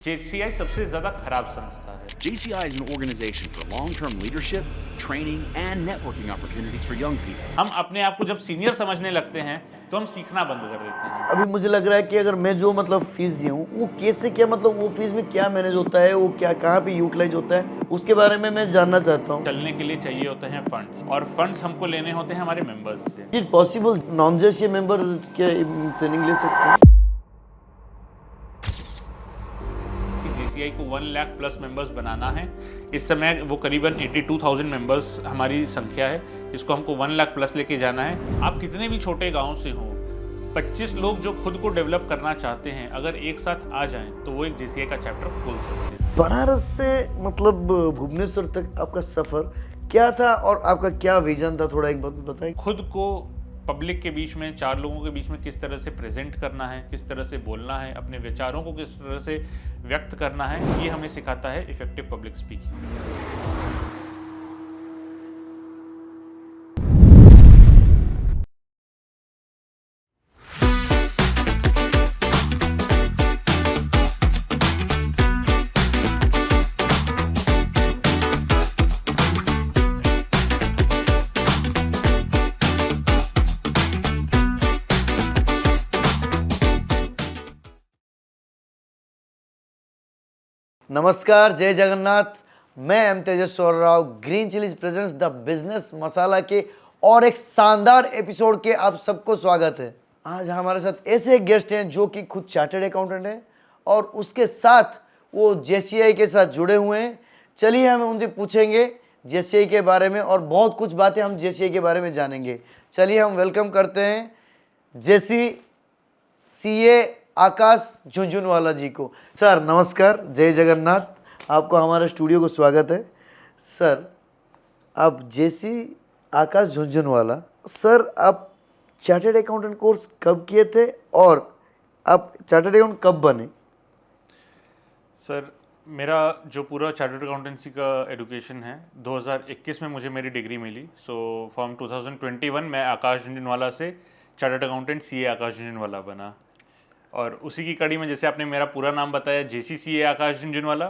JCI सबसे ज़्यादा खराब संस्था है। JCI is an organization for long-term leadership, training, and networking opportunities for young people. हम अपने आप को जब सीनियर समझने लगते हैं तो हम सीखना बंद कर देते हैं। अभी मुझे लग रहा है कि अगर मैं जो फीस दिया हूँ वो कैसे क्या वो फीस में क्या मैनेज होता है, वो क्या कहाँ पे यूटिलाइज होता है, उसके बारे में मैं जानना चाहता हूँ। चलने के लिए चाहिए होते हैं फंड्स, और फंड्स हमको लेने होते हैं हमारे मेंबर्स से। Is possible non JCA member क्या ट्रेनिंग ले सकते हैं? JCI को 1 लाख प्लस मेंबर्स बनाना है। इस समय वो करीबन 82,000 मेंबर्स हमारी संख्या है। इसको हमको 1 लाख प्लस लेके जाना है। आप कितने भी छोटे गांव से हों, 25 लोग जो खुद को डेवलप करना चाहते हैं, अगर एक साथ आ जाएं तो वो एक JCI का चैप्टर खोल सकते हैं। बनारस से भुवनेश्वर तक आपका सफर क्या था और आपका क्या विजन था, थोड़ा एक बात बताएं। खुद को पब्लिक के बीच में, 4 लोगों के बीच में किस तरह से प्रेजेंट करना है, किस तरह से बोलना है, अपने विचारों को किस तरह से व्यक्त करना है, ये हमें सिखाता है इफेक्टिव पब्लिक स्पीकिंग। नमस्कार, जय जगन्नाथ। मैं M Tejaswar Rao, green chillies presents the business masala के और एक शानदार एपिसोड के आप सबको स्वागत है। आज हमारे साथ ऐसे एक गेस्ट हैं जो कि खुद चार्टर्ड अकाउंटेंट हैं और उसके साथ वो JCI के साथ जुड़े हुए हैं। चलिए हम उनसे पूछेंगे JCI के बारे में और बहुत कुछ बातें हम JCI के बारे में जानेंगे। चलिए हम वेलकम करते हैं JCCA आकाश झुंझुनवाला जी को। सर नमस्कार, जय जगन्नाथ। आपको हमारे स्टूडियो को स्वागत है। सर आप आकाश झुंझुनवाला, सर आप चार्टर्ड अकाउंटेंट कोर्स कब किए थे और आप चार्टर्ड अकाउंटेंट कब बने? सर मेरा जो पूरा चार्टर्ड अकाउंटेंसी का एजुकेशन है, 2021 में मुझे मेरी डिग्री मिली। सो फ्रॉम 2021 मैं आकाश झुंझुनवाला से चार्टर्ड अकाउंटेंट CA आकाश झुंझुनवाला बना। और उसी की कड़ी में, जैसे आपने मेरा पूरा नाम बताया JCCA आकाश झुंझुनवाला,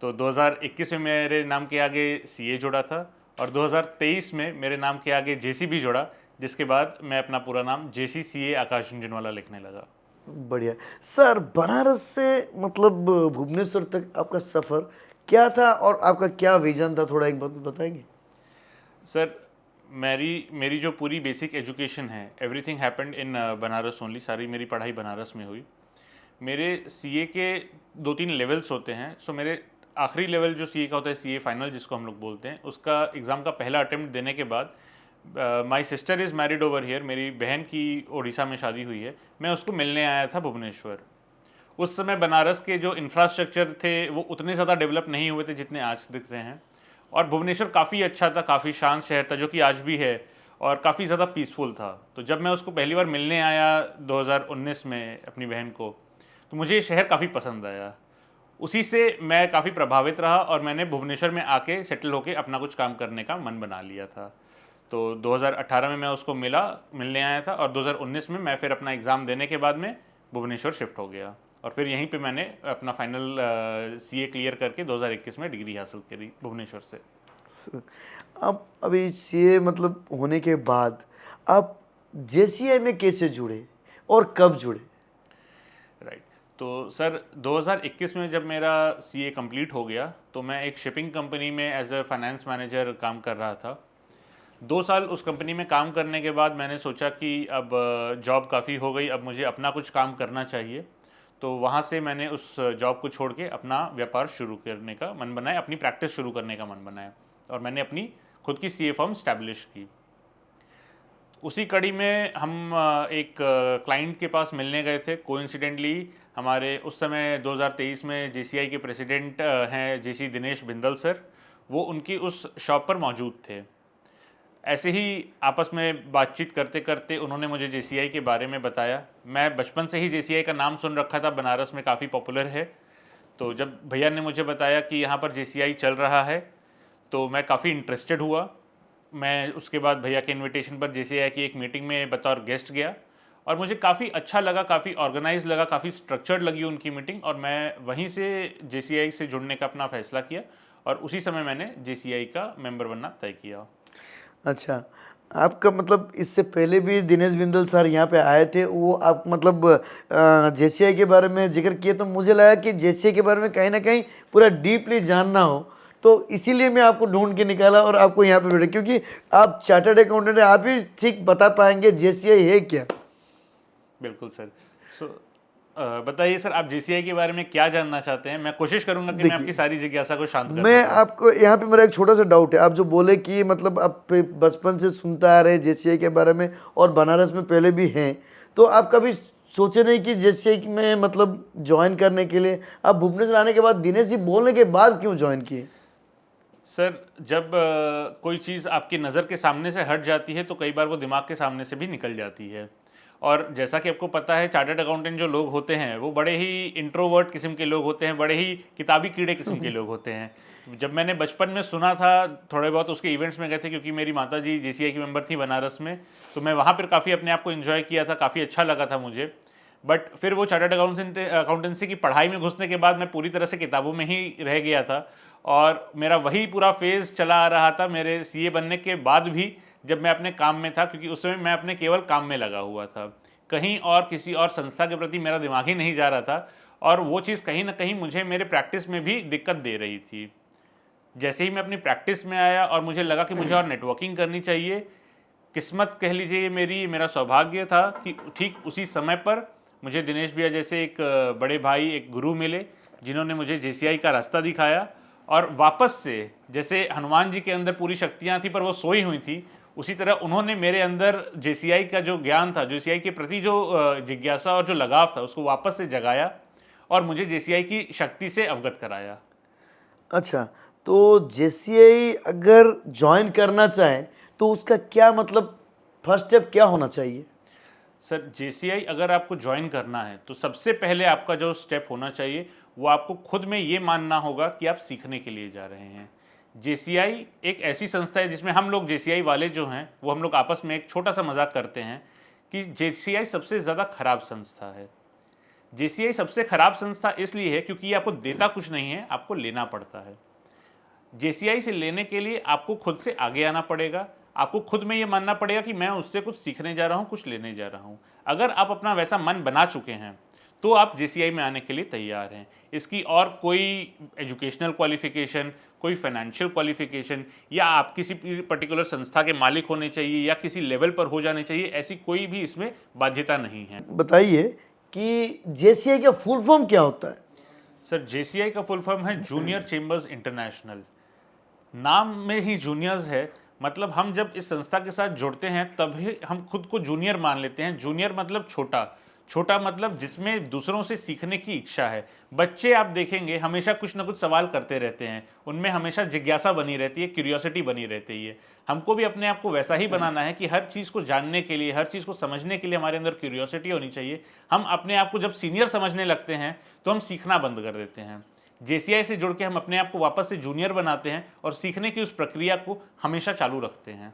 तो 2021 में मेरे नाम के आगे CA जुड़ा था और 2023 में मेरे नाम के आगे JC भी जुड़ा, जिसके बाद मैं अपना पूरा नाम JCCA आकाश झुंझुनवाला लिखने लगा। बढ़िया। सर बनारस से भुवनेश्वर तक आपका सफ़र क्या था और आपका क्या विजन था, थोड़ा एक बात बताएंगे? सर मेरी जो पूरी बेसिक एजुकेशन है, everything happened in Banaras only. सारी मेरी पढ़ाई बनारस में हुई। मेरे CA के 2-3 लेवल्स होते हैं। सो मेरे आखिरी लेवल जो CA का होता है, CA फाइनल जिसको हम लोग बोलते हैं, उसका एग्ज़ाम का पहला अटेम्प्ट देने के बाद my sister is married over here, मेरी बहन की उड़ीसा में शादी हुई है, मैं उसको मिलने आया था भुवनेश्वर। उस समय बनारस के जो इंफ्रास्ट्रक्चर थे वो उतने ज़्यादा डेवलप नहीं हुए थे जितने आज दिख रहे हैं, और भुवनेश्वर काफ़ी अच्छा था, काफ़ी शांत शहर था, जो कि आज भी है, और काफ़ी ज़्यादा पीसफुल था। तो जब मैं उसको पहली बार मिलने आया 2019 में अपनी बहन को, तो मुझे ये शहर काफ़ी पसंद आया। उसी से मैं काफ़ी प्रभावित रहा और मैंने भुवनेश्वर में आके सेटल होके अपना कुछ काम करने का मन बना लिया था। तो 2018 में मैं उसको मिलने आया था और 2019 में मैं फिर अपना एग्ज़ाम देने के बाद में भुवनेश्वर शिफ्ट हो गया, और फिर यहीं पे मैंने अपना फाइनल CA क्लियर करके 2021 में डिग्री हासिल करी भुवनेश्वर से। अब अभी CA होने के बाद आप JCI में कैसे जुड़े और कब जुड़े? राइट। तो सर 2021 में जब मेरा CA कंप्लीट हो गया, तो मैं एक शिपिंग कंपनी में एज अ फाइनेंस मैनेजर काम कर रहा था। 2 साल उस कंपनी में काम करने के बाद मैंने सोचा कि अब जॉब काफ़ी हो गई, अब मुझे अपना कुछ काम करना चाहिए। तो वहाँ से मैंने उस जॉब को छोड़ के अपना व्यापार शुरू करने का मन बनाया, अपनी प्रैक्टिस शुरू करने का मन बनाया, और मैंने अपनी खुद की CA फर्म स्टैब्लिश की। उसी कड़ी में हम एक क्लाइंट के पास मिलने गए थे। कोइंसिडेंटली हमारे उस समय 2023 में JCI के प्रेसिडेंट हैं JC दिनेश बिंदल सर, वो उनकी उस शॉप पर मौजूद थे। ऐसे ही आपस में बातचीत करते करते उन्होंने मुझे JCI के बारे में बताया। मैं बचपन से ही JCI का नाम सुन रखा था, बनारस में काफ़ी पॉपुलर है। तो जब भैया ने मुझे बताया कि यहाँ पर JCI चल रहा है, तो मैं काफ़ी इंटरेस्टेड हुआ। मैं उसके बाद भैया के इनविटेशन पर JCI की एक मीटिंग में बतौर गेस्ट गया, और मुझे काफ़ी अच्छा लगा, काफ़ी ऑर्गेनाइज लगा, काफ़ी स्ट्रक्चर्ड लगी उनकी मीटिंग, और मैं वहीं से जेसीआई से जुड़ने का अपना फैसला किया और उसी समय मैंने जेसीआई का मेंबर बनना तय किया। अच्छा, आपका मतलब इससे पहले भी दिनेश बिंदल सर यहाँ पे आए थे, वो आप मतलब जेसीआई के बारे में जिक्र किए, तो मुझे लगा कि जेसीआई के बारे में कहीं ना कहीं पूरा डीपली जानना हो, तो इसीलिए मैं आपको ढूंढ के निकाला और आपको यहाँ पे बैठे, क्योंकि आप चार्टर्ड अकाउंटेंट हैं, आप ही ठीक बता पाएंगे जेसीआई है क्या। बिल्कुल सर। सो बताइए सर, आप जेसीआई के बारे में क्या जानना चाहते हैं? मैं कोशिश करूंगा कि मैं आपकी सारी जिज्ञासा को शांत कर मैं सकूं। आपको यहाँ पे मेरा एक छोटा सा डाउट है, आप जो बोले कि मतलब आप बचपन से सुनता आ रहे जेसीआई के बारे में और बनारस में पहले भी हैं, तो आप कभी सोचे नहीं कि जेसीआई में मतलब ज्वाइन करने के लिए आप भुवनेश्वर आने के बाद दिनेश जी बोलने के बाद क्यों ज्वाइन किए? सर, जब कोई चीज़ आपकी नज़र के सामने से हट जाती है तो कई बार वो दिमाग के सामने से भी निकल जाती है। और जैसा कि आपको पता है, चार्टर्ड अकाउंटेंट जो लोग होते हैं वो बड़े ही इंट्रोवर्ट किस्म के लोग होते हैं, बड़े ही किताबी कीड़े किस्म के लोग होते हैं। जब मैंने बचपन में सुना था, थोड़े बहुत उसके इवेंट्स में गए थे, क्योंकि मेरी माता जी जेसीआई की मेंबर थी बनारस में, तो मैं वहाँ पर काफ़ी अपने आप को एंजॉय किया था, काफ़ी अच्छा लगा था मुझे। बट फिर वो चार्टर्ड अकाउंटेंसी की पढ़ाई में घुसने के बाद मैं पूरी तरह से किताबों में ही रह गया था, और मेरा वही पूरा फेज़ चला आ रहा था मेरे सीए बनने के बाद भी, जब मैं अपने काम में था, क्योंकि उस समय मैं अपने केवल काम में लगा हुआ था, कहीं और किसी और संस्था के प्रति मेरा दिमाग ही नहीं जा रहा था, और वो चीज़ कहीं ना कहीं मुझे मेरे प्रैक्टिस में भी दिक्कत दे रही थी। जैसे ही मैं अपनी प्रैक्टिस में आया और मुझे लगा कि मुझे और नेटवर्किंग करनी चाहिए, किस्मत कह लीजिए मेरी, मेरा सौभाग्य था कि ठीक उसी समय पर मुझे दिनेश भैया जैसे एक बड़े भाई, एक गुरु मिले, जिन्होंने मुझे जेसीआई का रास्ता दिखाया, और वापस से जैसे हनुमान जी के अंदर पूरी शक्तियाँ थी पर वो सोई हुई थी, उसी तरह उन्होंने मेरे अंदर जेसीआई का जो ज्ञान था, जेसीआई के प्रति जो जिज्ञासा और जो लगाव था, उसको वापस से जगाया और मुझे जेसीआई की शक्ति से अवगत कराया। अच्छा, तो जेसीआई अगर ज्वाइन करना चाहे तो उसका क्या मतलब फर्स्ट स्टेप क्या होना चाहिए? सर, जेसीआई अगर आपको ज्वाइन करना है तो सबसे पहले आपका जो स्टेप होना चाहिए वो आपको खुद में ये मानना होगा कि आप सीखने के लिए जा रहे हैं। जेसीआई एक ऐसी संस्था है जिसमें हम लोग जेसीआई वाले जो हैं वो हम लोग आपस में एक छोटा सा मजाक करते हैं कि जेसीआई सबसे ज़्यादा खराब संस्था है। जेसीआई सबसे खराब संस्था इसलिए है क्योंकि ये आपको देता कुछ नहीं है, आपको लेना पड़ता है। जेसीआई से लेने के लिए आपको खुद से आगे आना पड़ेगा, आपको खुद में ये मानना पड़ेगा कि मैं उससे कुछ सीखने जा रहा हूँ, कुछ लेने जा रहा हूँ। अगर आप अपना वैसा मन बना चुके हैं तो आप जेसीआई में आने के लिए तैयार हैं। इसकी और कोई एजुकेशनल क्वालिफिकेशन, कोई फाइनेंशियल क्वालिफिकेशन, या आप किसी पर्टिकुलर संस्था के मालिक होने चाहिए या किसी लेवल पर हो जाने चाहिए, ऐसी कोई भी इसमें बाध्यता नहीं है। बताइए कि जेसीआई का फुल फॉर्म क्या होता है? सर, जेसीआई का फुल फॉर्म है जूनियर चेंबर्स इंटरनेशनल। नाम में ही जूनियर्स है, मतलब हम जब इस संस्था के साथ जुड़ते हैं तभी हम खुद को जूनियर मान लेते हैं। जूनियर मतलब छोटा, छोटा मतलब जिसमें दूसरों से सीखने की इच्छा है। बच्चे आप देखेंगे हमेशा कुछ ना कुछ सवाल करते रहते हैं, उनमें हमेशा जिज्ञासा बनी रहती है, क्यूरियोसिटी बनी रहती है। हमको भी अपने आप को वैसा ही बनाना है कि हर चीज़ को जानने के लिए, हर चीज़ को समझने के लिए हमारे अंदर क्यूरियोसिटी होनी चाहिए। हम अपने आप को जब सीनियर समझने लगते हैं तो हम सीखना बंद कर देते हैं। जेसीआई से जुड़ के हम अपने आप को वापस से जूनियर बनाते हैं और सीखने की उस प्रक्रिया को हमेशा चालू रखते हैं।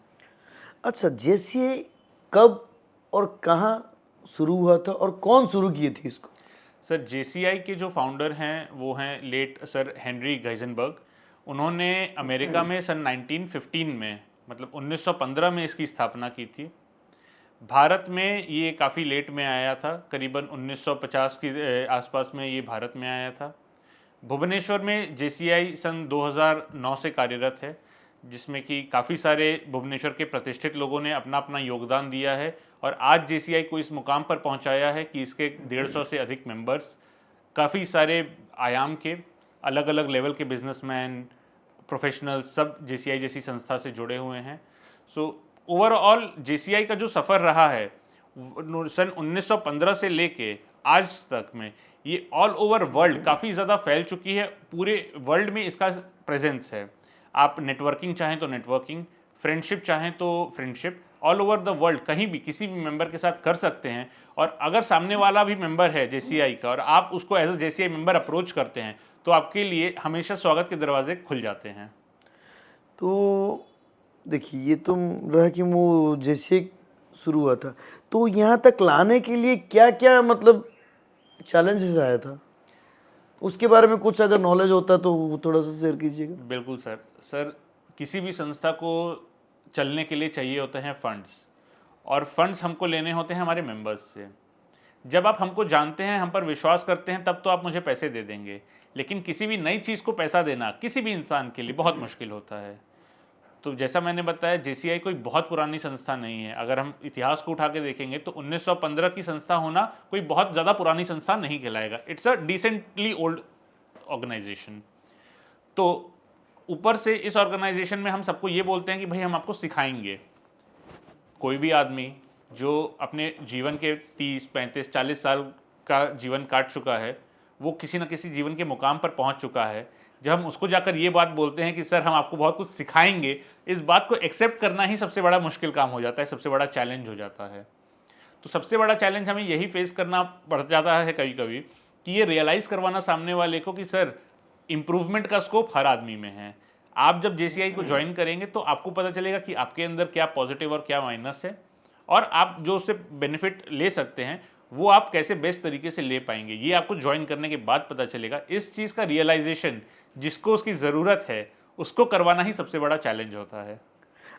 अच्छा, जेसीआई कब और कहाँ शुरू हुआ था और कौन शुरू किए थे इसको? सर, जेसीआई के जो फाउंडर हैं वो हैं लेट सर हेनरी गाइजनबर्ग। उन्होंने अमेरिका में सन 1915 में, मतलब 1915 में इसकी स्थापना की थी। भारत में ये काफ़ी लेट में आया था, करीबन 1950 के आसपास में ये भारत में आया था। भुवनेश्वर में जेसीआई सन 2009 से कार्यरत है, जिसमें कि काफ़ी सारे भुवनेश्वर के प्रतिष्ठित लोगों ने अपना अपना योगदान दिया है, और आज जेसीआई को इस मुकाम पर पहुंचाया है कि इसके 150 से अधिक मेंबर्स, काफ़ी सारे आयाम के, अलग अलग लेवल के बिजनेसमैन, प्रोफेशनल, सब जेसीआई जैसी संस्था से जुड़े हुए हैं। सो ओवरऑल जेसीआई का जो सफ़र रहा है सन 1915 से लेके आज तक में, ये ऑल ओवर वर्ल्ड काफ़ी ज़्यादा फैल चुकी है। पूरे वर्ल्ड में इसका प्रेजेंस है। आप नेटवर्किंग चाहें तो नेटवर्किंग, फ्रेंडशिप चाहें तो friendship, all over the world कहीं भी किसी भी मेंबर के साथ कर सकते हैं। और अगर सामने वाला भी मेंबर है जेसीआई का और आप उसको as a JCI member approach करते हैं तो आपके लिए हमेशा स्वागत के दरवाजे खुल जाते हैं। तो देखिए, ये तो रहा कि वो जेसीआई शुरू हुआ था, तो यहाँ तक लाने के लिए क्या क्या मतलब चैलेंजेस आया था, उसके बारे में कुछ अगर नॉलेज होता तो वो थोड़ा सा शेयर कीजिएगा। बिल्कुल सर। सर, किसी भी संस्था को चलने के लिए चाहिए होते हैं फंड्स, और फंड्स हमको लेने होते हैं हमारे मेंबर्स से। जब आप हमको जानते हैं, हम पर विश्वास करते हैं, तब तो आप मुझे पैसे दे देंगे, लेकिन किसी भी नई चीज़ को पैसा देना किसी भी इंसान के लिए बहुत मुश्किल होता है। तो जैसा मैंने बताया, जेसीआई कोई बहुत पुरानी संस्था नहीं है। अगर हम इतिहास को उठा के देखेंगे तो 1915 की संस्था होना कोई बहुत ज़्यादा पुरानी संस्था नहीं कहलाएगा। It's a decently old organization. तो ऊपर से इस ऑर्गेनाइजेशन में हम सबको ये बोलते हैं कि भाई हम आपको सिखाएंगे। कोई भी आदमी जो अपने जीवन के 30, 35, 40 साल का जीवन काट चुका है, वो किसी न किसी जीवन के मुकाम पर पहुंच चुका है, जब हम उसको जाकर ये बात बोलते हैं कि सर हम आपको बहुत कुछ सिखाएंगे, इस बात को एक्सेप्ट करना ही सबसे बड़ा मुश्किल काम हो जाता है, सबसे बड़ा चैलेंज हो जाता है। तो सबसे बड़ा चैलेंज हमें यही फेस करना पड़ जाता है कभी कभी, कि ये रियलाइज़ करवाना सामने वाले को कि सर, इम्प्रूवमेंट का स्कोप हर आदमी में है। आप जब जेसीआई को ज्वाइन करेंगे तो आपको पता चलेगा कि आपके अंदर क्या पॉजिटिव और क्या माइनस है, और आप जो उससे बेनिफिट ले सकते हैं वो आप कैसे बेस्ट तरीके से ले पाएंगे, ये आपको ज्वाइन करने के बाद पता चलेगा। इस चीज़ का रियलाइजेशन जिसको उसकी ज़रूरत है उसको करवाना ही सबसे बड़ा चैलेंज होता है।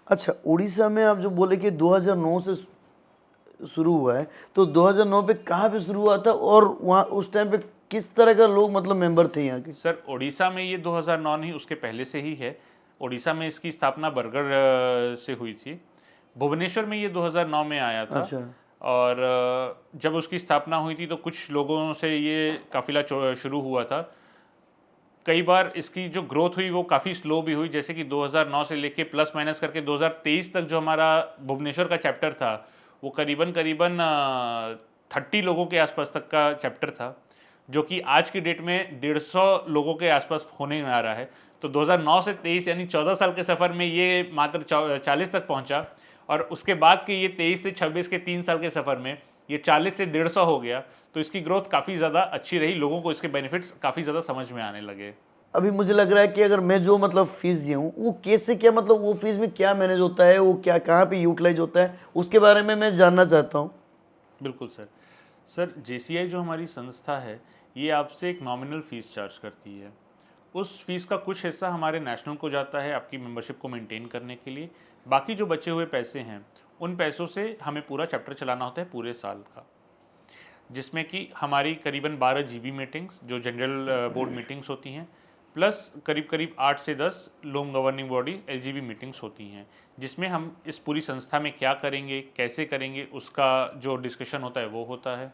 अच्छा, उड़ीसा में आप जो बोले कि 2009 से शुरू हुआ है, तो 2009 पे कहाँ पे शुरू हुआ था और वहाँ उस टाइम पे किस तरह का लोग मतलब मेंबर थे यहाँ के? सर, उड़ीसा में ये 2009 नहीं, उसके पहले से ही है। उड़ीसा में इसकी स्थापना बरगढ़ से हुई थी। भुवनेश्वर में ये 2009 में आया था। अच्छा। और जब उसकी स्थापना हुई थी तो कुछ लोगों से ये काफिला शुरू हुआ था। कई बार इसकी जो ग्रोथ हुई वो काफ़ी स्लो भी हुई, जैसे कि 2009 से लेके प्लस माइनस करके 2023 तक जो हमारा भुवनेश्वर का चैप्टर था वो करीबन 30 लोगों के आसपास तक का चैप्टर था, जो कि आज की डेट में 150 लोगों के आसपास होने में आ रहा है। तो 2009 से 23 यानी 14 साल के सफ़र में ये मात्र 40 तक पहुंचा, और उसके बाद के ये 23 से 26 के 3 साल के सफ़र में ये 40 से 150 हो गया। तो इसकी ग्रोथ काफ़ी ज़्यादा अच्छी रही, लोगों को इसके बेनिफिट्स काफ़ी ज़्यादा समझ में आने लगे। अभी मुझे लग रहा है कि अगर मैं जो मतलब फीस दिया हूँ वो कैसे, क्या मतलब वो फीस में क्या मैनेज होता है, वो क्या कहाँ पे यूटिलाइज होता है, उसके बारे में मैं जानना चाहता हूँ। बिल्कुल सर। सर, जेसीआई जो हमारी संस्था है ये आपसे एक नॉमिनल फ़ीस चार्ज करती है। उस फीस का कुछ हिस्सा हमारे नेशनल को जाता है आपकी मेंबरशिप को मेंटेन करने के लिए। बाकी जो बचे हुए पैसे हैं उन पैसों से हमें पूरा चैप्टर चलाना होता है पूरे साल का, जिसमें कि हमारी करीबन 12 जीबी मीटिंग्स जो जनरल बोर्ड मीटिंग्स होती हैं, प्लस करीब 8 से 10 loan governing body LGB meetings होती हैं, जिसमें हम इस पूरी संस्था में क्या करेंगे, कैसे करेंगे, उसका जो डिस्कशन होता है वो होता है।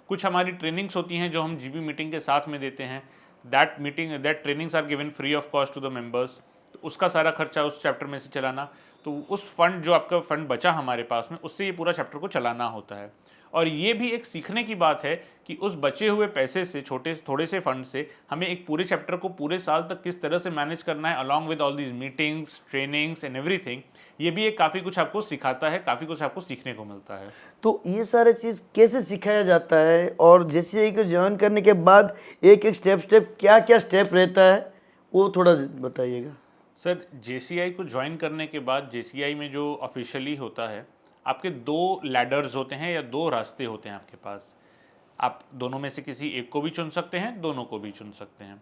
कुछ हमारी ट्रेनिंग्स होती हैं जो हम जीबी मीटिंग के साथ में देते हैं। That trainings are given free of cost to the members. तो उसका सारा खर्चा उस चैप्टर में से चलाना, तो उस फंड जो आपका फंड बचा हमारे पास में उससे ये पूरा चैप्टर को चलाना होता है। और ये भी एक सीखने की बात है कि उस बचे हुए पैसे से, थोड़े से फंड से हमें एक पूरे चैप्टर को पूरे साल तक किस तरह से मैनेज करना है, along with all these meetings, trainings and everything. ये भी एक काफ़ी कुछ आपको सिखाता है, काफ़ी कुछ आपको सीखने को मिलता है। तो ये सारे चीज़ कैसे सिखाया जाता है, और जेसीआई को ज्वाइन करने के बाद एक एक स्टेप क्या क्या स्टेप रहता है वो थोड़ा बताइएगा। सर, जेसीआई को ज्वाइन करने के बाद जेसीआई में जो ऑफिशियली होता है, आपके 2 लैडर्स होते हैं या 2 रास्ते होते हैं आपके पास। आप दोनों में से किसी एक को भी चुन सकते हैं, दोनों को भी चुन सकते हैं।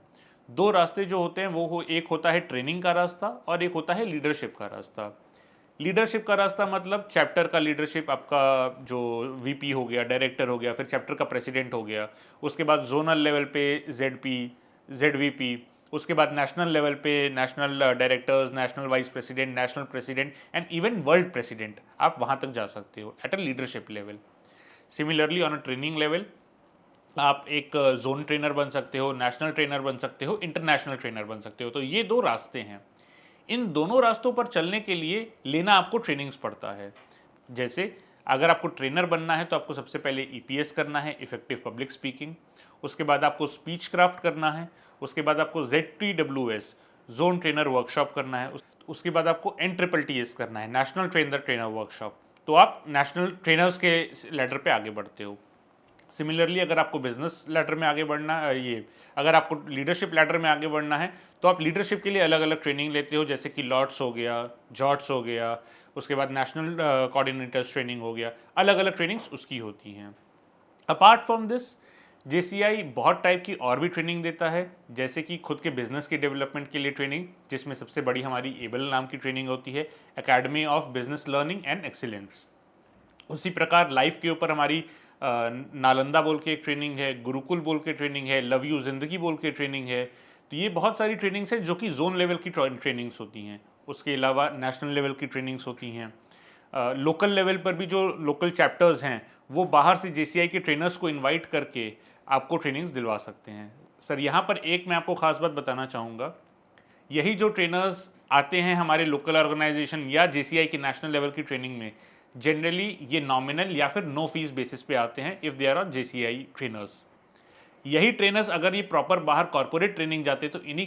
2 रास्ते जो होते हैं वो एक होता है ट्रेनिंग का रास्ता और एक होता है लीडरशिप का रास्ता। लीडरशिप का रास्ता मतलब चैप्टर का लीडरशिप, आपका जो वीपी हो गया, डायरेक्टर हो गया, फिर चैप्टर का प्रेसिडेंट हो गया, उसके बाद जोनल लेवल पे जेडपी, जेडवीपी, उसके बाद नेशनल लेवल पे national directors, national vice president, national president and even world president, आप वहाँ तक जा सकते हो at a leadership level. Similarly on a training level आप एक जोन ट्रेनर बन सकते हो, नेशनल ट्रेनर बन सकते हो, इंटरनेशनल ट्रेनर बन सकते हो। तो ये 2 रास्ते हैं। इन दोनों रास्तों पर चलने के लिए लेना आपको ट्रेनिंग्स पड़ता है। जैसे अगर आपको ट्रेनर बनना है तो आपको सबसे पहले ईपीएस करना है, इफेक्टिव पब्लिक स्पीकिंग। उसके बाद आपको स्पीच क्राफ्ट करना है। उसके बाद आपको ZTWS जोन ट्रेनर वर्कशॉप करना है। उसके बाद आपको NTTS करना है, नेशनल ट्रेनर वर्कशॉप। तो आप नेशनल ट्रेनर्स के लेडर पे आगे बढ़ते हो। सिमिलरली अगर आपको बिजनेस लैडर में आगे बढ़ना अगर आपको लीडरशिप लैडर में आगे बढ़ना है तो आप लीडरशिप के लिए अलग अलग ट्रेनिंग लेते हो, जैसे कि लॉट्स हो गया, जॉट्स हो गया, उसके बाद नेशनल कोऑर्डिनेटर्स ट्रेनिंग हो गया, अलग अलग ट्रेनिंग्स उसकी होती हैं। अपार्ट फ्रॉम दिस JCI बहुत टाइप की और भी ट्रेनिंग देता है, जैसे कि खुद के बिजनेस के डेवलपमेंट के लिए ट्रेनिंग, जिसमें सबसे बड़ी हमारी एबल नाम की ट्रेनिंग होती है, academy of business learning and excellence. उसी प्रकार लाइफ के ऊपर हमारी नालंदा बोल के एक ट्रेनिंग है, गुरुकुल बोल के ट्रेनिंग है, लव यू जिंदगी बोल के ट्रेनिंग है। तो ये बहुत सारी ट्रेनिंग्स हैं जो कि जोन लेवल की ट्रेनिंग्स होती हैं। उसके अलावा नेशनल लेवल की ट्रेनिंग्स होती हैं। लोकल लेवल पर भी जो लोकल चैप्टर्स हैं वो बाहर से JCI के ट्रेनर्स को इनवाइट करके आपको ट्रेनिंग्स दिलवा सकते हैं। सर यहाँ पर एक मैं आपको खास बात बताना चाहूँगा, यही जो ट्रेनर्स आते हैं हमारे लोकल ऑर्गेनाइजेशन या JCI की नेशनल लेवल की ट्रेनिंग में, जनरली ये नॉमिनल या फिर नो फीस बेसिस पे आते हैं if they are JCI trainers. यही ट्रेनर्स अगर ये प्रॉपर बाहर कॉर्पोरेट ट्रेनिंग जाते तो इन्हीं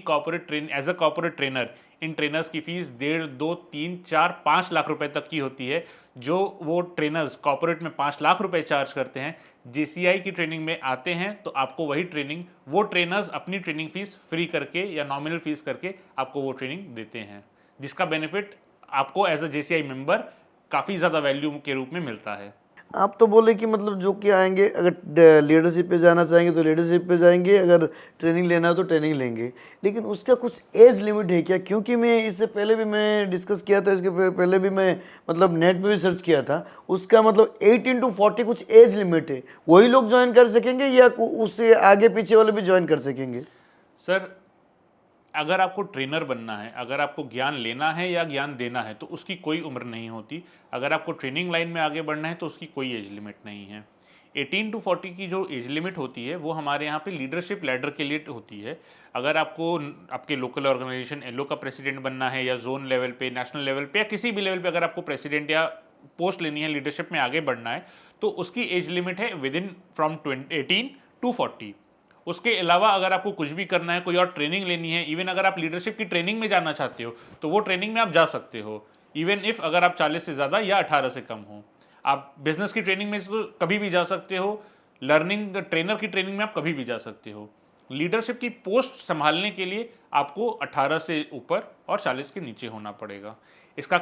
एज अ कॉर्पोरेट ट्रेनर इन ट्रेनर्स की फीस 1.5, 2, 3, 4, 5 लाख रुपए तक की होती है। जो वो ट्रेनर्स कॉर्पोरेट में 5 लाख रुपए चार्ज करते हैं, JCI की ट्रेनिंग में आते हैं तो आपको वही ट्रेनिंग वो ट्रेनर्स अपनी ट्रेनिंग फीस फ्री करके या नॉमिनल फीस करके आपको वो ट्रेनिंग देते हैं, जिसका बेनिफिट आपको एज अ JCI मेंबर काफ़ी ज़्यादा वैल्यू के रूप में मिलता है। आप तो बोले कि मतलब जो कि आएंगे अगर लीडरशिप पे जाना चाहेंगे तो लीडरशिप पे जाएंगे, अगर ट्रेनिंग लेना है तो ट्रेनिंग लेंगे, लेकिन उसका कुछ एज लिमिट है क्या? क्योंकि मैं इससे पहले भी मैं डिस्कस किया था, इसके पहले भी मैं मतलब नेट में भी सर्च किया था, उसका मतलब 18 to 40 कुछ एज लिमिट है। वही लोग ज्वाइन कर सकेंगे या उससे आगे पीछे वाले भी ज्वाइन कर सकेंगे? सर अगर आपको ट्रेनर बनना है, अगर आपको ज्ञान लेना है या ज्ञान देना है तो उसकी कोई उम्र नहीं होती। अगर आपको ट्रेनिंग लाइन में आगे बढ़ना है तो उसकी कोई एज लिमिट नहीं है। 18 to 40 की जो एज लिमिट होती है वो हमारे यहाँ पे लीडरशिप लैडर के लिए होती है। अगर आपको आपके लोकल ऑर्गेनाइजेशन LO का प्रेसिडेंट बनना है या जोन लेवल पे, नेशनल लेवल पे या किसी भी लेवल पे अगर आपको प्रेसिडेंट या पोस्ट लेनी है, लीडरशिप में आगे बढ़ना है, तो उसकी एज लिमिट है विद इन फ्रॉम 18 to 40। उसके अलावा अगर आपको कुछ भी करना है, कोई और ट्रेनिंग लेनी है, इवन अगर आप लीडरशिप की ट्रेनिंग में जाना चाहते हो तो वो ट्रेनिंग में आप जा सकते हो, इवन इफ अगर आप 40 से ज़्यादा या 18 से कम हो। आप बिजनेस की ट्रेनिंग में तो कभी भी जा सकते हो, लर्निंग ट्रेनर की ट्रेनिंग में आप कभी भी जा सकते हो। लीडरशिप की पोस्ट संभालने के लिए आपको 18 से ऊपर और 40 के नीचे होना पड़ेगा। इसका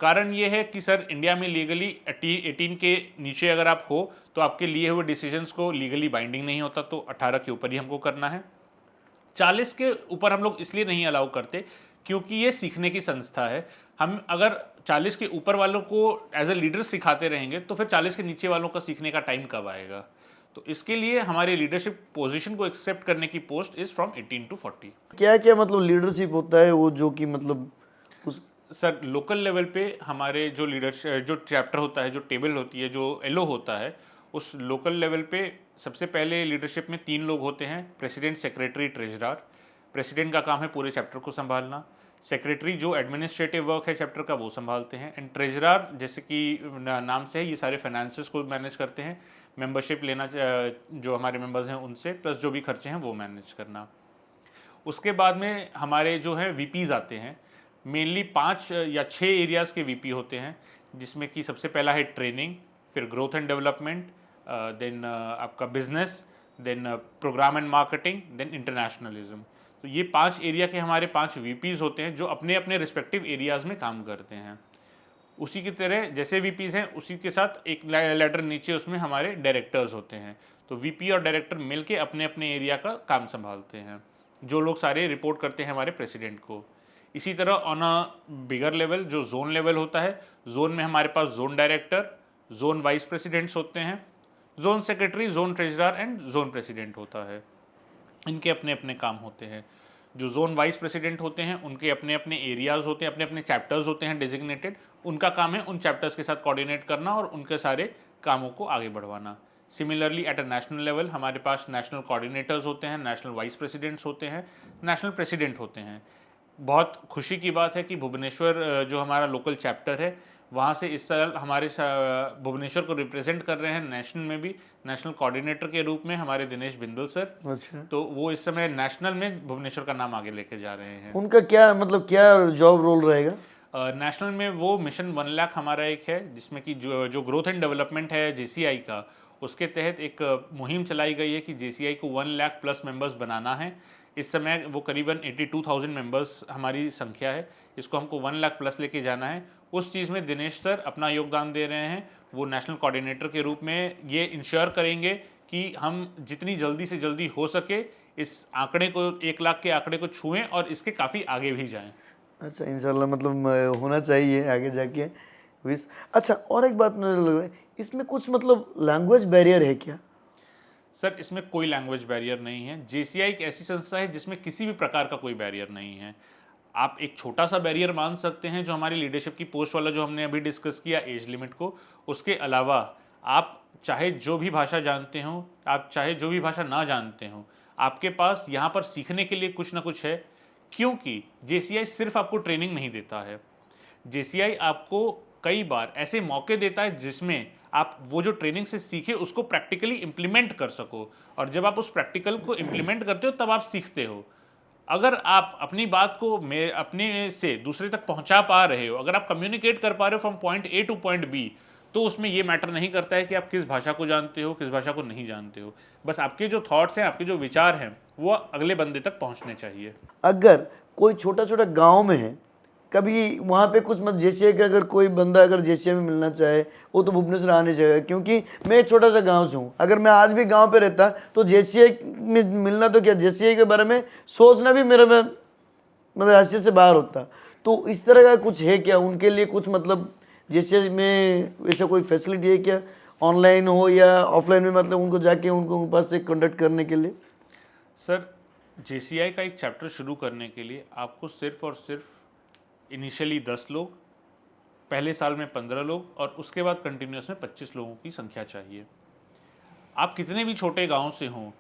कारण ये है कि सर इंडिया में लीगली 18 के नीचे अगर आप हो तो आपके लिए हुए डिसीजंस को लीगली बाइंडिंग नहीं होता, तो 18 के ऊपर ही हमको करना है। 40 के ऊपर हम लोग इसलिए नहीं अलाउ करते क्योंकि ये सीखने की संस्था है। हम अगर 40 के ऊपर वालों को एज ए लीडर सिखाते रहेंगे तो फिर 40 के नीचे वालों का सीखने का टाइम कब आएगा? तो इसके लिए हमारे लीडरशिप पोजीशन को एक्सेप्ट करने की पोस्ट इज फ्रॉम 18 to 40। क्या क्या मतलब लीडरशिप होता है वो, जो कि मतलब सर लोकल लेवल पे हमारे जो लीडरशिप जो चैप्टर होता है, जो टेबल होती है, जो LO होता है, उस लोकल लेवल पे सबसे पहले लीडरशिप में 3 लोग होते हैं, प्रेसिडेंट, सेक्रेटरी, ट्रेजरर। प्रेसिडेंट का काम है पूरे चैप्टर को संभालना, सेक्रेटरी जो एडमिनिस्ट्रेटिव वर्क है चैप्टर का वो संभालते हैं, एंड ट्रेजरर जैसे कि नाम से है ये सारे फाइनेंसेस को मैनेज करते हैं, मेंबरशिप लेना जो हमारे मेंबर्स हैं उनसे, प्लस जो भी खर्चे हैं वो मैनेज करना। उसके बाद में हमारे जो है VPs आते हैं, मेनली 5 या 6 एरियाज़ के VP होते हैं, जिसमें कि सबसे पहला है ट्रेनिंग, फिर ग्रोथ एंड डेवलपमेंट, देन आपका business, then program and marketing, then internationalism. तो ये 5 एरिया के हमारे 5 VPs होते हैं जो अपने अपने रिस्पेक्टिव एरियाज़ में काम करते हैं। उसी की तरह जैसे VPs हैं उसी के साथ एक लैडर नीचे उसमें हमारे डायरेक्टर्स होते हैं। तो VP और डायरेक्टर मिलके अपने अपने एरिया का काम संभालते हैं, जो लोग सारे रिपोर्ट करते हैं हमारे प्रेसिडेंट को। इसी तरह ऑन अ बिगर लेवल जो जोन लेवल होता है, जोन में हमारे पास zone director, zone vice presidents होते हैं, zone secretary, zone treasurer and zone president होता है। इनके अपने अपने काम होते हैं। जो जोन वाइस प्रेसिडेंट होते हैं उनके अपने अपने एरियाज़ होते हैं, अपने अपने चैप्टर्स होते हैं डेजिग्नेटेड। उनका काम है उन चैप्टर्स के साथ कोऑर्डिनेट करना और उनके सारे कामों को आगे बढ़वाना। Similarly at a national level हमारे पास नेशनल कोऑर्डिनेटर्स होते हैं, नेशनल वाइस प्रेसिडेंट्स होते हैं, नेशनल प्रेसिडेंट होते हैं। बहुत खुशी की बात है कि भुवनेश्वर जो हमारा लोकल चैप्टर है वहाँ से इस साल हमारे भुवनेश्वर को रिप्रेजेंट कर रहे हैं नेशनल में भी, नेशनल कोऑर्डिनेटर के रूप में हमारे दिनेश बिंदल सर। अच्छा। तो वो इस समय नेशनल में भुवनेश्वर का नाम आगे लेके जा रहे हैं। उनका क्या मतलब क्या जॉब रोल रहेगा? नेशनल में वो मिशन 1 लाख हमारा एक है, जिसमें कि जो ग्रोथ एंड डेवलपमेंट है JCI का, उसके तहत एक मुहिम चलाई गई है कि JCI को 1 लाख प्लस मेंबर्स बनाना है। इस समय वो करीबन 82,000 मेंबर्स हमारी संख्या है, इसको हमको 1 लाख प्लस लेके जाना है। उस चीज़ में दिनेश सर अपना योगदान दे रहे हैं, वो नेशनल कोऑर्डिनेटर के रूप में ये इंश्योर करेंगे कि हम जितनी जल्दी से जल्दी हो सके इस आंकड़े को, 1 लाख के आंकड़े को छुएं और इसके काफ़ी आगे भी जाएं। अच्छा, इंशाल्लाह मतलब होना चाहिए आगे जाके विश। अच्छा, और एक बात मुझे लग रहा है, इसमें कुछ मतलब लैंग्वेज बैरियर है क्या? सर इसमें कोई लैंग्वेज बैरियर नहीं है। JCI एक ऐसी संस्था है जिसमें किसी भी प्रकार का कोई बैरियर नहीं है। आप एक छोटा सा बैरियर मान सकते हैं जो हमारी लीडरशिप की पोस्ट वाला जो हमने अभी डिस्कस किया एज लिमिट को। उसके अलावा आप चाहे जो भी भाषा जानते हो, आप चाहे जो भी भाषा ना जानते हो, आपके पास यहाँ पर सीखने के लिए कुछ ना कुछ है, क्योंकि JCI सिर्फ आपको ट्रेनिंग नहीं देता है। JCI आपको कई बार ऐसे मौके देता है जिसमें आप वो जो ट्रेनिंग से सीखे उसको प्रैक्टिकली इम्प्लीमेंट कर सको, और जब आप उस प्रैक्टिकल को इम्प्लीमेंट करते हो तब आप सीखते हो। अगर आप अपनी बात को अपने से दूसरे तक पहुंचा पा रहे हो, अगर आप कम्युनिकेट कर पा रहे हो from point A two point B, तो उसमें ये मैटर नहीं करता है कि आप किस भाषा को जानते हो, किस भाषा को नहीं जानते हो। बस आपके जो थॉट्स हैं, आपके जो विचार हैं, वो अगले बंदे तक पहुंचने चाहिए। अगर कोई छोटा छोटा गांव में है, कभी वहाँ पे कुछ मत JCI का अगर कोई बंदा अगर JCI में मिलना चाहे, वो तो भुवनेश्वर आने चाहिए, क्योंकि मैं एक छोटा सा गांव से हूँ। अगर मैं आज भी गांव पे रहता तो JCI में मिलना तो क्या, JCI के बारे में सोचना भी मेरे में मतलब हैसियत से बाहर होता। तो इस तरह का कुछ है क्या उनके लिए, कुछ मतलब JCI में वैसा कोई फैसिलिटी है क्या, ऑनलाइन हो या ऑफलाइन में, मतलब उनको जाके उनको पास से कॉन्टेक्ट करने के लिए? सर JCI का एक चैप्टर शुरू करने के लिए आपको सिर्फ और सिर्फ इनिशियली 10 लोग, पहले साल में 15 लोग और उसके बाद कंटिन्यूस में 25 लोगों की संख्या चाहिए। आप कितने भी छोटे गांव से हों,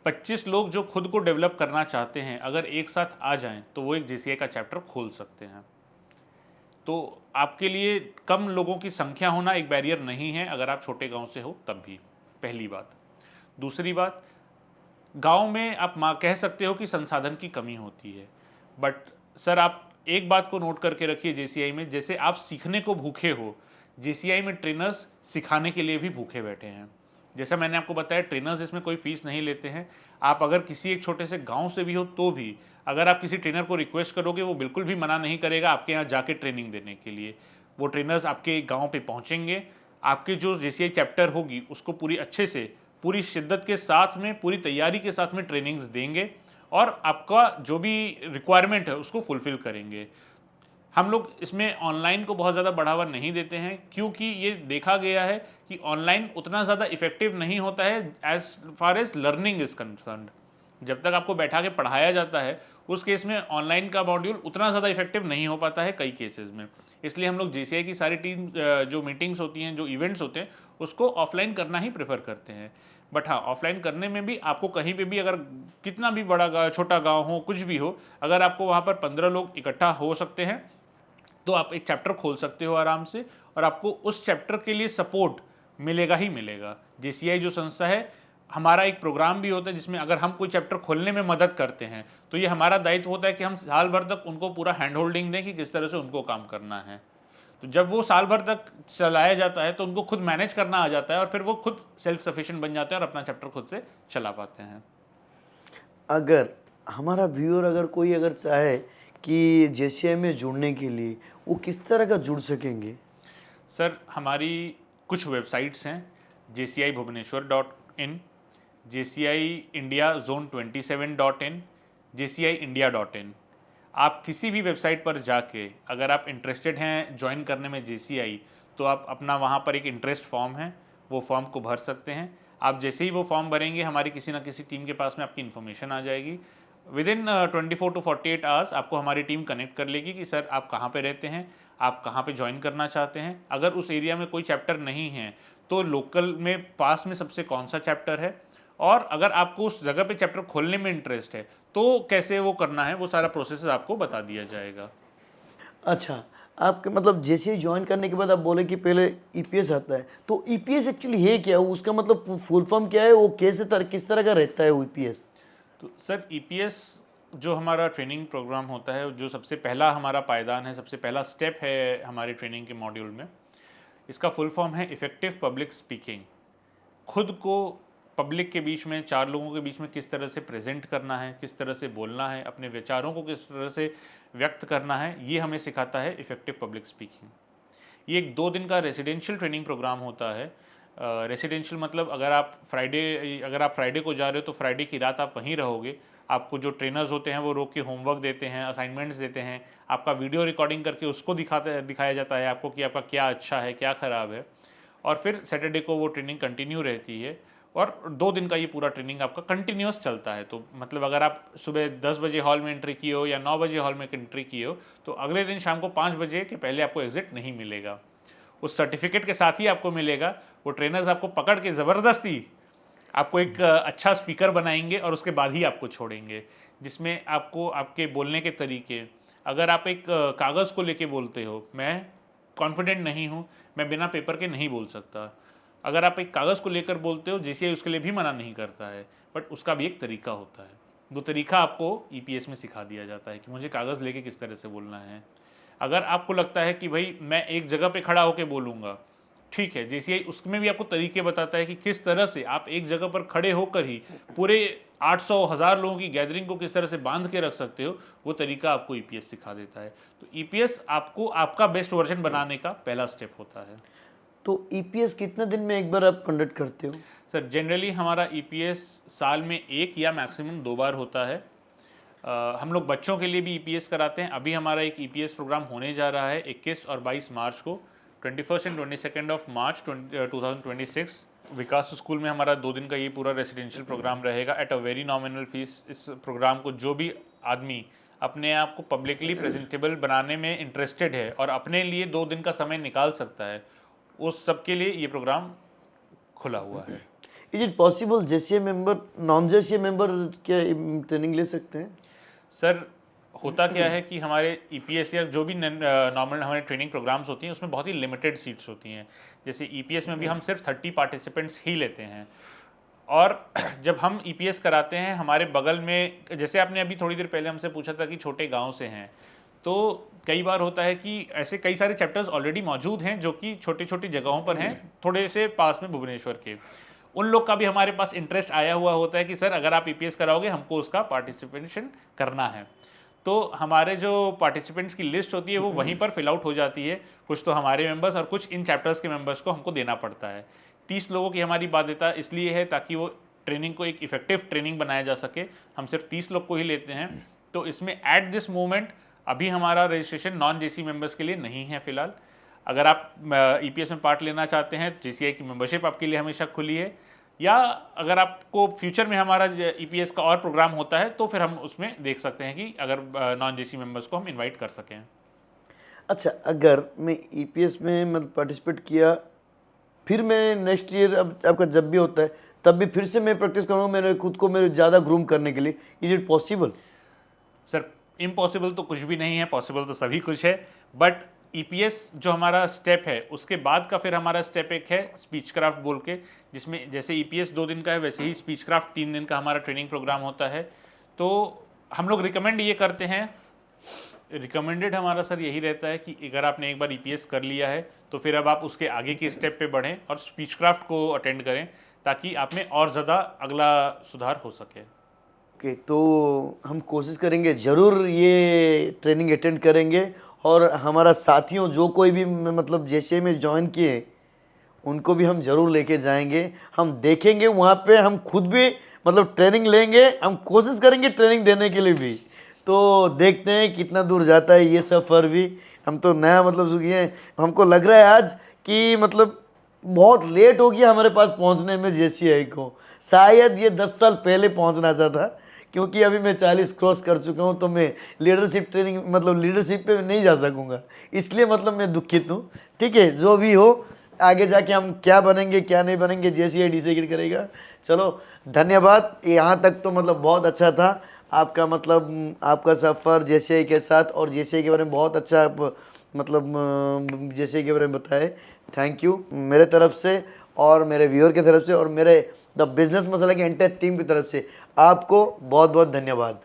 25 लोग जो खुद को डेवलप करना चाहते हैं, अगर एक साथ आ जाएं तो वो एक JCI का चैप्टर खोल सकते हैं। तो आपके लिए कम लोगों की संख्या होना एक बैरियर नहीं है अगर आप छोटे गांव से हो तब भी, पहली बात। दूसरी बात, गांव में आप कह सकते हो कि संसाधन की कमी होती है, बट सर आप एक बात को नोट करके रखिए JCI में, जैसे आप सीखने को भूखे हो, JCI में ट्रेनर्स सिखाने के लिए भी भूखे बैठे हैं। जैसा मैंने आपको बताया, ट्रेनर्स इसमें कोई फीस नहीं लेते हैं। आप अगर किसी एक छोटे से गांव से भी हो तो भी अगर आप किसी ट्रेनर को रिक्वेस्ट करोगे, वो बिल्कुल भी मना नहीं करेगा आपके यहाँ जाके ट्रेनिंग देने के लिए। वो ट्रेनर्स आपके गाँव पे पहुँचेंगे, आपके जो JCI चैप्टर होगी उसको पूरी अच्छे से, पूरी शिद्दत के साथ में, पूरी तैयारी के साथ में ट्रेनिंग्स देंगे और आपका जो भी रिक्वायरमेंट है उसको फुलफिल करेंगे। हम लोग इसमें ऑनलाइन को बहुत ज़्यादा बढ़ावा नहीं देते हैं, क्योंकि ये देखा गया है कि ऑनलाइन उतना ज़्यादा इफेक्टिव नहीं होता है as far as learning is concerned. जब तक आपको बैठा के पढ़ाया जाता है उस केस में ऑनलाइन का मॉड्यूल उतना ज़्यादा इफेक्टिव नहीं हो पाता है कई केसेस में। इसलिए हम लोग JCI की सारी टीम जो मीटिंग्स होती हैं, जो इवेंट्स होते हैं, उसको ऑफलाइन करना ही प्रेफर करते हैं। बट हाँ, ऑफलाइन करने में भी आपको कहीं पे भी अगर कितना भी बड़ा छोटा गांव हो, कुछ भी हो, अगर आपको वहाँ पर 15 लोग इकट्ठा हो सकते हैं तो आप एक चैप्टर खोल सकते हो आराम से, और आपको उस चैप्टर के लिए सपोर्ट मिलेगा ही मिलेगा। JCI जो संस्था है, हमारा एक प्रोग्राम भी होता है जिसमें अगर हम कोई चैप्टर खोलने में मदद करते हैं तो ये हमारा दायित्व होता है कि हम साल भर तक उनको पूरा हैंड होल्डिंग दें कि किस तरह से उनको काम करना है। तो जब वो साल भर तक चलाया जाता है तो उनको खुद मैनेज करना आ जाता है और फिर वो खुद सेल्फ सफिशिएंट बन जाते हैं और अपना चैप्टर खुद से चला पाते हैं। अगर हमारा व्यूअर अगर कोई अगर चाहे कि JCI में जुड़ने के लिए, वो किस तरह का जुड़ सकेंगे? सर हमारी कुछ वेबसाइट्स हैं, jcibhubaneswar.in, JCI India Zone 27.in, JCIindia.in। आप किसी भी वेबसाइट पर जाके अगर आप इंटरेस्टेड हैं ज्वाइन करने में JCI, तो आप अपना वहाँ पर एक इंटरेस्ट फॉर्म है, वो फॉर्म को भर सकते हैं। आप जैसे ही वो फॉर्म भरेंगे, हमारी किसी ना किसी टीम के पास में आपकी इन्फॉर्मेशन आ जाएगी। विदिन 24 to 48 आवर्स आपको हमारी टीम कनेक्ट कर लेगी कि सर आप कहाँ पे रहते हैं, आप कहाँ पे ज्वाइन करना चाहते हैं। अगर उस एरिया में कोई चैप्टर नहीं है तो लोकल में पास में सबसे कौन सा चैप्टर है, और अगर आपको उस जगह पे चैप्टर खोलने में इंटरेस्ट है तो कैसे वो करना है, वो सारा प्रोसेस आपको बता दिया जाएगा। अच्छा, आपके मतलब JCI ज्वाइन करने के बाद आप बोले कि पहले EPS आता है, तो EPS एक्चुअली है क्या, उसका मतलब फुल फॉर्म क्या है, वो कैसे किस तरह का रहता है वो EPS? तो सर EPS जो हमारा ट्रेनिंग प्रोग्राम होता है, जो सबसे पहला हमारा पायदान है, सबसे पहला स्टेप है हमारे ट्रेनिंग के मॉड्यूल में, इसका फुल फॉर्म है इफ़ेक्टिव पब्लिक स्पीकिंग। खुद को पब्लिक के बीच में, 4 लोगों के बीच में किस तरह से प्रेजेंट करना है, किस तरह से बोलना है, अपने विचारों को किस तरह से व्यक्त करना है, ये हमें सिखाता है इफ़ेक्टिव पब्लिक स्पीकिंग। ये एक 2 दिन का रेसिडेंशियल ट्रेनिंग प्रोग्राम होता है। रेसिडेंशियल मतलब अगर आप फ्राइडे को जा रहे हो तो फ्राइडे की रात आप वहीं रहोगे। आपको जो ट्रेनर्स होते हैं वो रोक के होमवर्क देते हैं, असाइनमेंट्स देते हैं, आपका वीडियो रिकॉर्डिंग करके उसको दिखाया जाता है आपको कि आपका क्या अच्छा है, क्या ख़राब है, और फिर सैटरडे को वो ट्रेनिंग कंटिन्यू रहती है और 2 दिन का ये पूरा ट्रेनिंग आपका कंटिन्यूस चलता है। तो मतलब अगर आप सुबह 10 बजे हॉल में एंट्री किए हो या 9 बजे हॉल में एंट्री किए हो तो अगले दिन शाम को 5 बजे के पहले आपको एग्जिट नहीं मिलेगा। उस सर्टिफिकेट के साथ ही आपको मिलेगा। वो ट्रेनर्स आपको पकड़ के ज़बरदस्ती आपको एक अच्छा स्पीकर बनाएंगे और उसके बाद ही आपको छोड़ेंगे, जिसमें आपको आपके बोलने के तरीके, अगर आप एक कागज़ को लेके बोलते हो, मैं कॉन्फिडेंट नहीं हूँ, मैं बिना पेपर के नहीं बोल सकता। अगर आप एक कागज़ को लेकर बोलते हो, जेसीआई उसके लिए भी मना नहीं करता है, बट उसका भी एक तरीका होता है। वो तरीका आपको ईपीएस में सिखा दिया जाता है कि मुझे कागज़ लेके किस तरह से बोलना है। अगर आपको लगता है कि भाई मैं एक जगह पे खड़ा होकर बोलूँगा, ठीक है, जेसीआई उसमें भी आपको तरीके बताता है कि किस तरह से आप एक जगह पर खड़े होकर ही पूरे 800,000 लोगों की गैदरिंग को किस तरह से बांध के रख सकते हो, वो तरीका आपको ईपीएस सिखा देता है। तो ईपीएस आपको आपका बेस्ट वर्जन बनाने का पहला स्टेप होता है। तो ईपीएस कितने दिन में एक बार आप कंडक्ट करते हो? सर जनरली हमारा ईपीएस साल में 1 या मैक्सिमम 2 बार होता है। हम लोग बच्चों के लिए भी ईपीएस कराते हैं। अभी हमारा एक ईपीएस प्रोग्राम होने जा रहा है 21 और 22 मार्च को, 21 and 22 of March 2026 Vikas school में हमारा 2 दिन का ये पूरा रेसिडेंशियल प्रोग्राम रहेगा at a very nominal fees. इस प्रोग्राम को जो भी आदमी अपने आप को पब्लिकली प्रेजेंटेबल बनाने में इंटरेस्टेड है और अपने लिए 2 दिन का समय निकाल सकता है, उस सब के लिए ये प्रोग्राम खुला हुआ है। Is it possible JCA member non JCA member क्या ट्रेनिंग ले सकते हैं? सर होता क्या है कि हमारे ईपीएस या जो भी नॉर्मल हमारे ट्रेनिंग प्रोग्राम्स होती हैं उसमें बहुत ही लिमिटेड सीट्स होती हैं। जैसे ईपीएस में भी हम सिर्फ 30 पार्टिसिपेंट्स ही लेते हैं, और जब हम ईपीएस कराते हैं हमारे बगल में, जैसे आपने अभी थोड़ी देर पहले हमसे पूछा था कि छोटे गांव से हैं, तो कई बार होता है कि ऐसे कई सारे चैप्टर्स ऑलरेडी मौजूद हैं जो कि छोटी छोटी जगहों पर हैं, थोड़े से पास में भुवनेश्वर के। उन लोग का भी हमारे पास इंटरेस्ट आया हुआ होता है कि सर अगर आप ईपीएस कराओगे हमको उसका पार्टिसिपेशन करना है। तो हमारे जो पार्टिसिपेंट्स की लिस्ट होती है वो वहीं पर फिल आउट हो जाती है। कुछ तो हमारे मेंबर्स और कुछ इन चैप्टर्स के मेंबर्स को हमको देना पड़ता है। 30 लोगों की हमारी बाध्यता इसलिए है ताकि वो ट्रेनिंग को एक इफेक्टिव ट्रेनिंग बनाया जा सके। हम सिर्फ 30 लोग को ही लेते हैं। तो इसमें एट दिस मोमेंट अभी हमारा रजिस्ट्रेशन नॉन जेसी मेंबर्स के लिए नहीं है फिलहाल। अगर आप ईपीएस में पार्ट लेना चाहते हैं, जेसीआई की मेंबरशिप आपके लिए हमेशा खुली है, या अगर आपको फ्यूचर में हमारा ईपीएस का और प्रोग्राम होता है तो फिर हम उसमें देख सकते हैं कि अगर नॉन जेसी मेंबर्स को हम इनवाइट कर सकें। अच्छा, अगर मैं ईपीएस में मतलब पार्टिसिपेट किया, फिर मैं नेक्स्ट ईयर अब आपका जब भी होता है तब भी फिर से मैं प्रैक्टिस करूँगा मेरे खुद को मेरे ज़्यादा ग्रूम करने के लिए, is it possible? Sir impossible तो कुछ भी नहीं है, पॉसिबल तो सभी कुछ है। बट ईपीएस जो हमारा स्टेप है उसके बाद का फिर हमारा स्टेप एक है स्पीच क्राफ्ट बोल के, जिसमें जैसे ईपीएस 2 दिन का है वैसे ही स्पीच क्राफ्ट 3 दिन का हमारा ट्रेनिंग प्रोग्राम होता है। तो हम लोग रिकमेंड ये करते हैं, रिकमेंडेड हमारा सर यही रहता है कि अगर आपने एक बार ईपीएस कर लिया है तो फिर अब आप उसके आगे की स्टेप पे बढ़ें और स्पीच क्राफ्ट को अटेंड करें ताकि आप में और ज़्यादा अगला सुधार हो सके। ओके, तो हम कोशिश करेंगे, ज़रूर ये ट्रेनिंग अटेंड करेंगे और हमारा साथियों जो कोई भी मतलब जैसे में ज्वाइन किए उनको भी हम ज़रूर लेके जाएंगे। हम देखेंगे वहाँ पे, हम खुद भी मतलब ट्रेनिंग लेंगे, हम कोशिश करेंगे ट्रेनिंग देने के लिए भी। तो देखते हैं कितना दूर जाता है ये सफ़र भी। हम तो नया मतलब ये हमको लग रहा है आज कि मतलब बहुत लेट हो गया हमारे पास पहुँचने में जेसीआई को। शायद ये 10 साल पहले पहुँचना चाहता, क्योंकि अभी मैं 40 क्रॉस कर चुका हूँ, तो मैं लीडरशिप ट्रेनिंग मतलब लीडरशिप पे नहीं जा सकूँगा, इसलिए मतलब मैं दुखित हूँ। ठीक है, जो भी हो आगे जाके हम क्या बनेंगे क्या नहीं बनेंगे जेसीआई डिसाइड करेगा। चलो धन्यवाद, यहाँ तक तो मतलब बहुत अच्छा था आपका मतलब आपका सफ़र जेसीआई के साथ, और जेसीआई के बारे में बहुत अच्छा आप मतलब जेसीआई के बारे में बताए। थैंक यू मेरे तरफ से और मेरे व्यूअर की तरफ से और मेरे द बिजनेस मसाला की एंटायर टीम की तरफ से आपको बहुत बहुत धन्यवाद।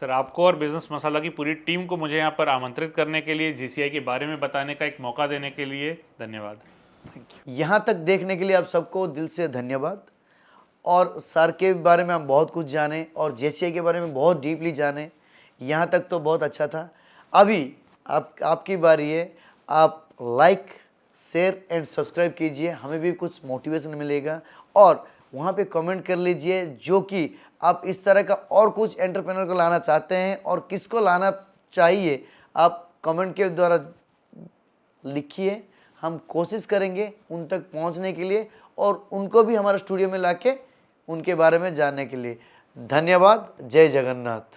सर आपको और बिजनेस मसाला की पूरी टीम को मुझे यहाँ पर आमंत्रित करने के लिए, जेसीआई के बारे में बताने का एक मौका देने के लिए धन्यवाद। यहाँ तक देखने के लिए आप सबको दिल से धन्यवाद। और सर के बारे में हम बहुत कुछ जाने और जेसीआई के बारे में बहुत डीपली जाने। यहाँ तक तो बहुत अच्छा था। अभी आपकी बारी है। आप लाइक, शेयर एंड सब्सक्राइब कीजिए, हमें भी कुछ मोटिवेशन मिलेगा। और वहाँ पे कमेंट कर लीजिए जो कि आप इस तरह का और कुछ एंटरप्रेन्योर को लाना चाहते हैं और किसको लाना चाहिए, आप कमेंट के द्वारा लिखिए। हम कोशिश करेंगे उन तक पहुंचने के लिए और उनको भी हमारे स्टूडियो में लाके उनके बारे में जानने के लिए। धन्यवाद। जय जगन्नाथ।